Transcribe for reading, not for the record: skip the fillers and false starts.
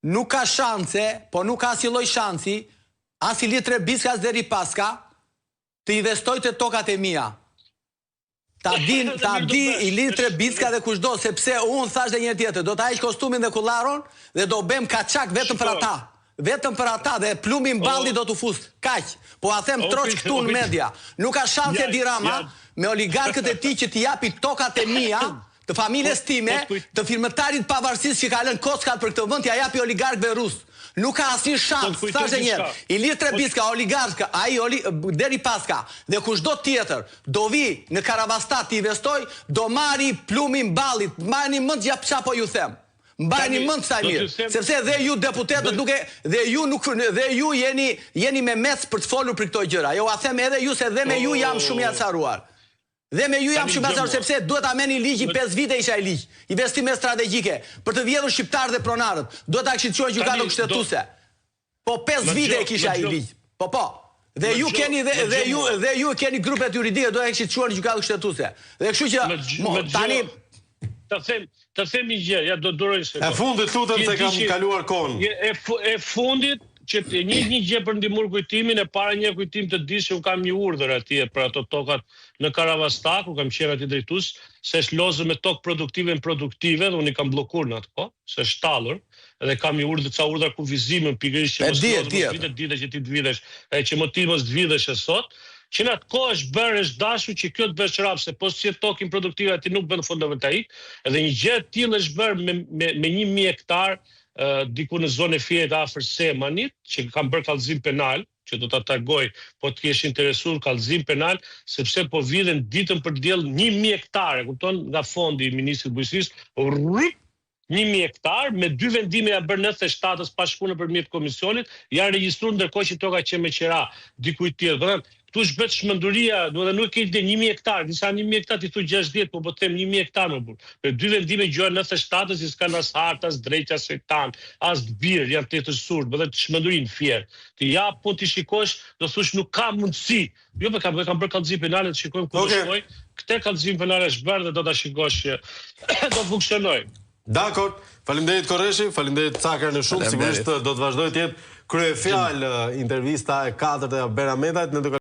nuk ka shanse, po nuk ka asnjë lloj shansi, as Ilir Trebiska as Deri Paska të investoj të tokat e mia. Ta di Ilir Trebiska dhe kushdo, sepse unë thash dhe një tjetër, do ta heq kostumin dhe kullaron dhe do bëm kaçak vetëm për ata. Vetëm për ata dhe plumbin balli do t'u fus. Kaq. Po a them troç këtu në media. Nuk ka shanse Edi Rama me oligarkët e tij që t'i japi tokat e mia, të familjes time, të firmëtarit pavarësisht që ka lënë kockat për këtë vend, t'ia japi oligarkëve rus. Nuk ka asnjë shans. Thash edhe një herë, Ilir Trebiska, oligarka, Deri Paska dhe kushdo tjetër do vi në Karavastat të investoj, do marri plumbin ballit. Mbani mend çfarë po ju them. Mbajni mend sa mirë, sepse dhe ju deputetët dhe ju jeni me mec për të folur për këto gjëra. Jo, a them edhe ju se dhe me ju jam shumë i acaruar. Dhe me ju jam shumë i acaruar sepse duhet ta merrni ligj, 5 vite isha i ligj. Investime strategjike për të vjedhur shqiptarët dhe pronarët. Duhet ta kishit çuar gjykatën kushtetuese. Po 5 vite e kisha i ligj. Po. Dhe ju keni grupet juridike, duhet ta kishit çuar gjykatën kushtetuese. Dhe kështu që tani të them një gjë, ja do duroj se. E fundit lutem se kam kaluar kohën. E fundit që një gjë për ndihmur kujtimin, e para një kujtim të di se un kam një urdhër atje për ato tokat në Karavastak, ku kam qenë aty drejtues, se është lozë me tokë produktive dhe unë i kam bllokuar në atë kohë, se është shtalur, edhe kam një urdhër ca urdhra kufizimin pikërisht që mos dita që ti të vitesh, që mos ti mos vitesh sot. Që në atë kohë është dashur që kjo të bësh rrap, se po si tokin produktive aty nuk bën fotovoltaik, edhe një gjë e tillë është bërë me 1000 hektar diku në zonë e Fierit afër Semanit, që kam bërë kallëzim penal, që do ta tregoj, po të kesh interesuar kallëzim penal, sepse po vidhen ditën për diell 1000 hektare, kupton, nga fondi i Ministrit të Bujqësisë, 1000 hektar, me 2 vendime ja bërë 97-ës pa shkuar nëpërmjet komisionit, janë regjistruar ndërkohë që toka që me qera dikujt tjetër. Këtu është bërë çmenduria, domethënë nuk e di 1000 hektar, disa 1000 hektar ti thu 60, po them 1000 hektar më burr. Me 2 vendime gjojnë 97-ës, që s'kan as harta, as drejtë, as sejtan, as bir, janë të surd, bëhet çmendurin fier. Ti ja po ti shikosh, do thosh nuk ka mundësi. Jo, kam bërë kallëzim penale, të shikojmë ku do shkoj. Këtë kallëzim penale është bërë dhe do ta shikosh që do funksionoj. Dakor, faleminderit Korreshi, faleminderit Cakar në shumë, sigurisht do të vazhdoj të jetë kryefjalë intervista e 4 e Berametajt.